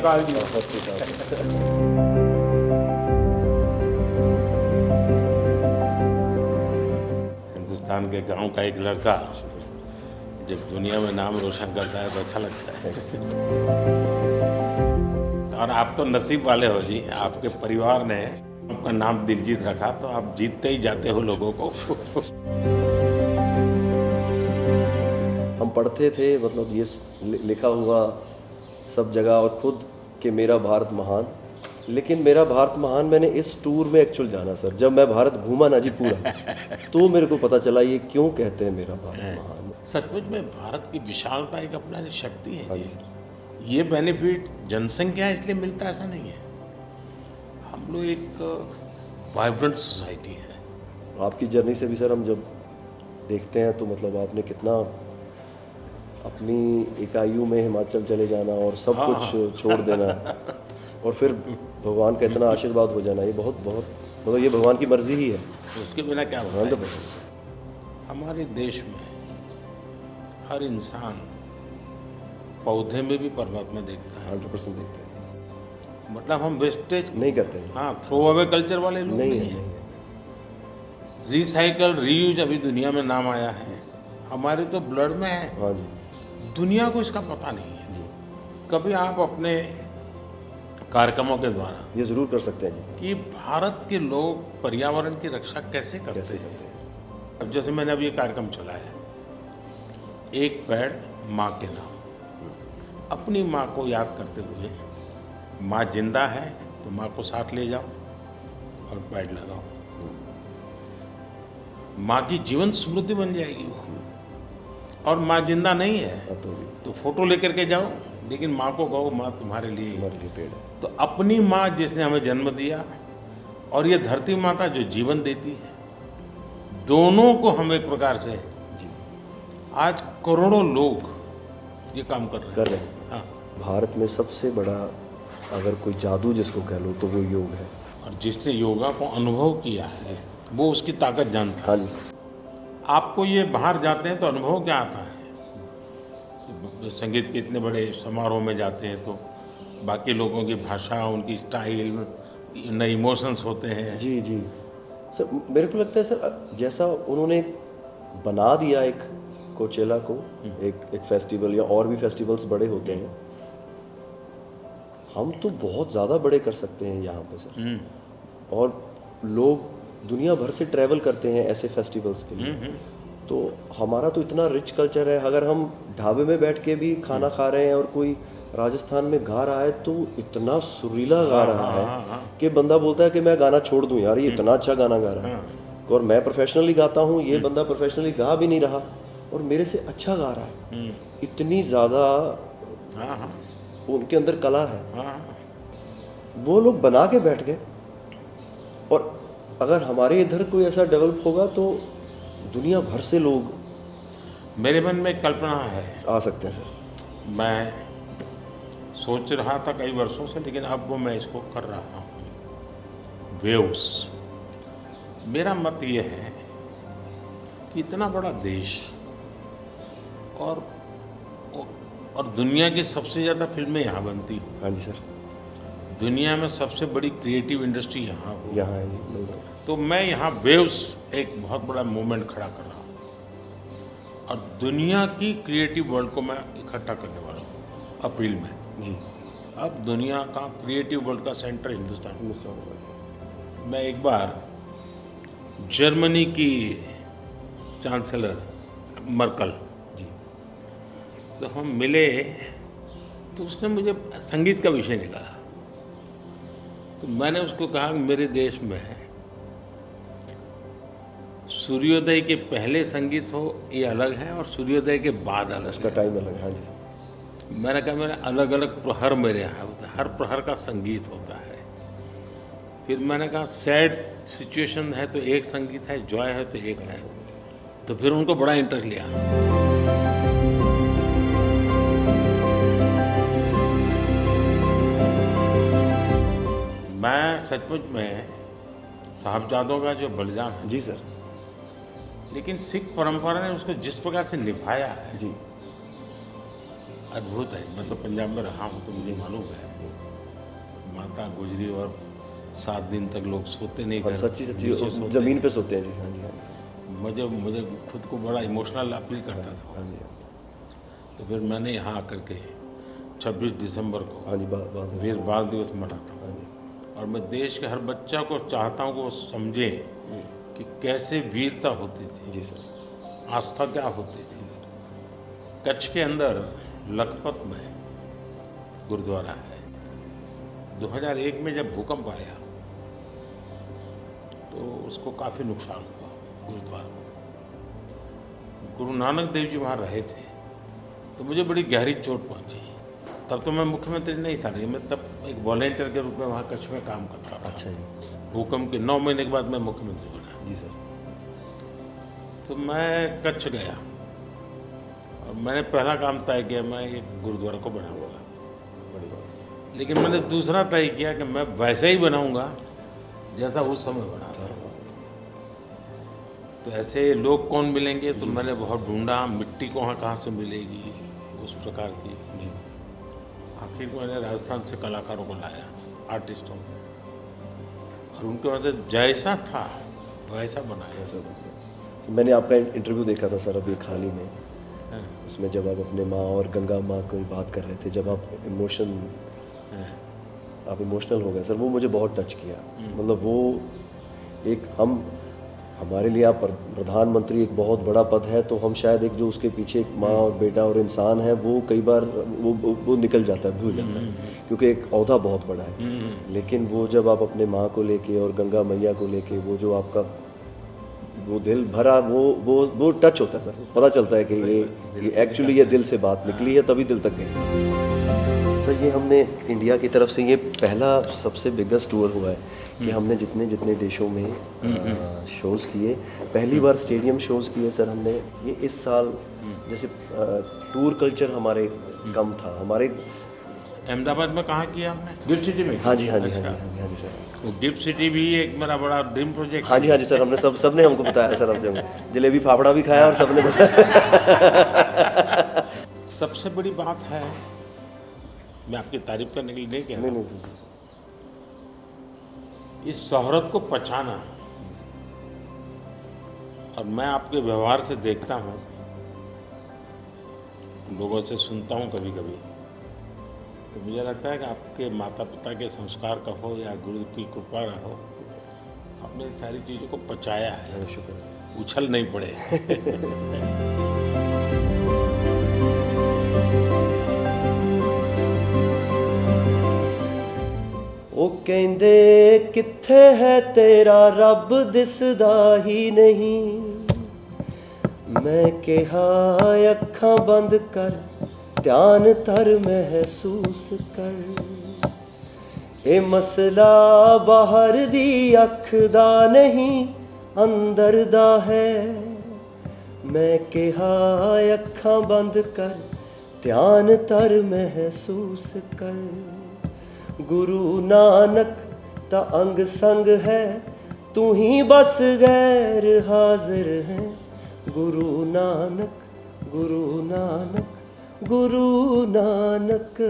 अकाल जी। सत श्री अकाल। हिंदुस्तान के गांव का एक लड़का जब दुनिया में नाम रोशन करता है तो अच्छा लगता है। और आप तो नसीब वाले हो जी, आपके परिवार ने आपका नाम दिलजीत रखा तो आप जीतते ही जाते हो लोगों को। हम पढ़ते थे, मतलब ये लिखा हुआ सब जगह और खुद कि मेरा भारत महान, लेकिन मेरा भारत महान मैंने इस टूर में एक्चुअल जाना सर। जब मैं भारत घूमा ना जी पूरा, तो मेरे को पता चला ये क्यों कहते हैं मेरा भारत महान। सचमुच में भारत की विशालता एक अपना शक्ति है हाँ जी। जी सर। ये बेनिफिट जनसंख्या इसलिए मिलता है ऐसा नहीं है, हम लोग एक वाइब्रेंट सोसाइटी है। आपकी जर्नी से भी सर हम जब देखते हैं तो मतलब आपने कितना अपनी इकाइयों में हिमाचल चले जाना और सब हाँ, कुछ छोड़ देना और फिर भगवान का इतना आशीर्वाद हो जाना, ये बहुत बहुत मतलब ये भगवान की मर्जी ही है। उसके बिना क्या होता है। 100%। हमारे देश में हर इंसान पौधे में भी परमात्मा देखता है। 100% देखते हैं, मतलब हम वेस्टेज नहीं करते हैं। हाँ थ्रो अवे कल्चर वाले लोग नहीं नहीं है, है। रिसाइकल रीयूज अभी दुनिया में नाम आया है, हमारे तो ब्लड में है। हाँ जी दुनिया को इसका पता नहीं है। जी, कभी आप अपने कार्यक्रमों के द्वारा ये ज़रूर कर सकते हैं जी। कि भारत के लोग पर्यावरण की रक्षा कैसे करते कैसे हैं। करते हैं? अब जैसे मैंने अभी ये कार्यक्रम चलाया, एक पेड़ माँ के नाम, अपनी माँ को याद करते हुए, माँ जिंदा है तो माँ को साथ ले जाओ और पेड़ लगाओ, माँ की जीवन समृद्धि बन जाएगी वो। और माँ जिंदा नहीं है अब तो भी तो फोटो लेकर के जाओ, लेकिन माँ को कहो माँ तुम्हारे लिए ही है। हमारे लिए पेड़ है। तो अपनी माँ जिसने हमें जन्म दिया और ये धरती माता जो जीवन देती है, दोनों को हम एक प्रकार से जी आज करोड़ों लोग ये काम कर रहे हैं। हाँ, भारत में सबसे बड़ा अगर कोई जादू जिसको कह लो तो वो योग है। और जिसने योगा को अनुभव किया है वो उसकी ताकत जानता है। हाँ जी सर। आपको ये बाहर जाते हैं तो अनुभव क्या आता है, संगीत के इतने बड़े समारोह में जाते हैं तो बाकी लोगों की भाषा, उनकी स्टाइल, नए इमोशंस होते हैं। जी जी सर, मेरे को लगता है सर जैसा उन्होंने बना दिया एक कोचेला को एक फेस्टिवल या और भी फेस्टिवल्स बड़े होते हैं, हम तो बहुत ज़्यादा बड़े कर सकते हैं यहाँ पे सर। और लोग दुनिया भर से ट्रैवल करते हैं ऐसे फेस्टिवल्स के लिए। तो हमारा तो इतना रिच कल्चर है, अगर हम ढाबे में बैठ के भी खाना खा रहे हैं और कोई राजस्थान में गा रहा है तो इतना सुरीला गा रहा है कि बंदा बोलता है कि मैं गाना छोड़ दूं यार, ये इतना अच्छा गाना गा रहा है। और मैं प्रोफेशनली गाता हूँ, ये बंदा प्रोफेशनली गा भी नहीं रहा और मेरे से अच्छा गा रहा है। इतनी ज़्यादा उनके अंदर कला है। वो लोग बना के बैठ गए, और अगर हमारे इधर कोई ऐसा डेवलप होगा तो दुनिया भर से लोग मेरे मन में एक कल्पना है, आ सकते हैं सर। मैं सोच रहा था कई वर्षों से, लेकिन अब वो मैं इसको कर रहा हूँ। वेव्स, मेरा मत ये है कि इतना बड़ा देश और दुनिया की सबसे ज़्यादा फिल्में यहाँ बनती हैं। हाँ जी सर। दुनिया में सबसे बड़ी क्रिएटिव इंडस्ट्री यहाँ हो, यहाँ है जी, मिल रहा है। तो मैं यहाँ वेव्स एक बहुत बड़ा मूवमेंट खड़ा कर रहा हूँ और दुनिया की क्रिएटिव वर्ल्ड को मैं इकट्ठा करने वाला हूँ अप्रैल में जी। अब दुनिया का क्रिएटिव वर्ल्ड का सेंटर हिंदुस्तान। हिंदुस्तान मैं एक बार जर्मनी की चांसलर मर्कल जी तो हम मिले, तो उसने मुझे संगीत का विषय निकाला। तो मैंने उसको कहा कि मेरे देश में सूर्योदय के पहले संगीत हो ये अलग है और सूर्योदय के बाद अलग उसका है। टाइम अलग है। हाँ जी। मैंने कहा मेरे अलग अलग प्रहर मेरे यहाँ होता है, हर प्रहर का संगीत होता है। फिर मैंने कहा सैड सिचुएशन है तो एक संगीत है, जॉय है तो एक है। तो फिर उनको बड़ा इंटरेस्ट लिया। मैं सचमुच में साहबजादों का जो बलिदान है, जी सर। लेकिन सिख परंपरा ने उसको जिस प्रकार से निभाया है, जी अद्भुत है। मैं तो पंजाब में रहा हूँ तो मुझे मालूम है, माता गुजरी और 7 दिन तक लोग सोते नहीं, और घर सच्ची नीचे सच्ची सोते ज़मीन हैं। पे सोते हैं जी। हाँ जी, हाँ जी, मुझे खुद को बड़ा इमोशनल अपील करता था। हाँ जी, तो फिर मैंने यहाँ आकर के 26 दिसंबर को हाँ जी, बात वीर बाल दिवस मना था। हाँ जी, और मैं देश के हर बच्चा को चाहता हूँ कि वो समझे कि कैसे वीरता होती थी, जी सर, आस्था क्या होती थी। कच्छ के अंदर लखपत में गुरुद्वारा है। 2001 में जब भूकंप आया तो उसको काफ़ी नुकसान हुआ गुरुद्वारा को। गुरु नानक देव जी वहाँ रहे थे तो मुझे बड़ी गहरी चोट पहुँची। तब तो मैं मुख्यमंत्री नहीं था, लेकिन मैं तब एक वॉलेंटियर के रूप में वहाँ कच्छ में काम करता था। अच्छा जी, भूकंप के 9 महीने के बाद मैं मुख्यमंत्री बना। जी सर, तो मैं कच्छ गया और मैंने पहला काम तय किया, मैं एक गुरुद्वारा को बनाऊंगा। बड़ी बात। लेकिन मैंने दूसरा तय किया कि मैं वैसे ही बनाऊंगा जैसा उस समय बना था। तो ऐसे लोग कौन मिलेंगे, तो मैंने बहुत ढूंढा मिट्टी कहाँ से मिलेगी उस प्रकार की। जी, आखिर में मैंने राजस्थान से कलाकारों को लाया, आर्टिस्टों को, और उनके मतलब जैसा था वैसा बनाया। ऐसा तो मैंने आपका इंटरव्यू देखा था सर अभी हाल ही में, हाँ, उसमें जब आप अपने माँ और गंगा माँ की बात कर रहे थे, जब आप हाँ, इमोशनल हो गए सर, वो मुझे बहुत टच किया। मतलब वो एक हमारे लिए आप प्रधानमंत्री एक बहुत बड़ा पद है, तो हम शायद एक जो उसके पीछे एक माँ और बेटा और इंसान है, वो कई बार वो निकल जाता है, भूल जाता है, क्योंकि एक ओहदा बहुत बड़ा है। लेकिन वो जब आप अपने माँ को लेके और गंगा मैया को लेके, वो जो आपका वो दिल भरा, वो टच होता है सर, पता चलता है कि ये एक्चुअली ये दिल से बात निकली है, तभी दिल तक गई। सर ये हमने इंडिया की तरफ से ये पहला सबसे बिगेस्ट टूर हुआ है कि हमने जितने देशों में शोज़ किए, पहली बार स्टेडियम शोज़ किए सर हमने। ये इस साल जैसे टूर कल्चर हमारे कम था हमारे। अहमदाबाद में कहाँ किया आपने? गिफ्ट सिटी में? हाँ जी, हाँ जी, अच्छा। हाँ जी, हाँ जी सर। वो गिफ्ट सिटी भी एक मेरा बड़ा ड्रीम प्रोजेक्ट हाँ जी, हाँ जी सर, हमने सबने हमको बताया सर, अब जब जलेबी फाफड़ा भी खाया और सबने बताया। सबसे बड़ी बात है, मैं आपकी तारीफ करने के लिए नहीं कह रहा, नहीं सर, इस शोहरत को पहचाना। और मैं आपके व्यवहार से देखता हूँ, लोगों से सुनता हूँ कभी कभी, तो मुझे लगता है कि आपके माता पिता के संस्कार का हो या गुरु की कृपा का हो, आपने इन सारी चीज़ों को पचाया है, शुक्र। उछल नहीं पड़े। ਉਹ ਕਹਿੰਦੇ ਕਿੱਥੇ ਹੈ ਤੇਰਾ ਰੱਬ ਦਿਸਦਾ ਹੀ ਨਹੀਂ, ਮੈਂ ਕਿਹਾ ਅੱਖਾਂ ਬੰਦ ਕਰ ਧਿਆਨ ਧਰ ਮਹਿਸੂਸ ਕਰ, ਇਹ ਮਸਲਾ ਬਾਹਰ ਦੀ ਅੱਖ ਦਾ ਨਹੀਂ ਅੰਦਰ ਦਾ ਹੈ, ਮੈਂ ਕਿਹਾ ਅੱਖਾਂ ਬੰਦ ਕਰ ਧਿਆਨ ਧਰ ਮਹਿਸੂਸ ਕਰ, गुरु नानक ता अंग संग है, तू ही बस गैर हाजिर है, गुरु नानक गुरु नानक गुरु नानक।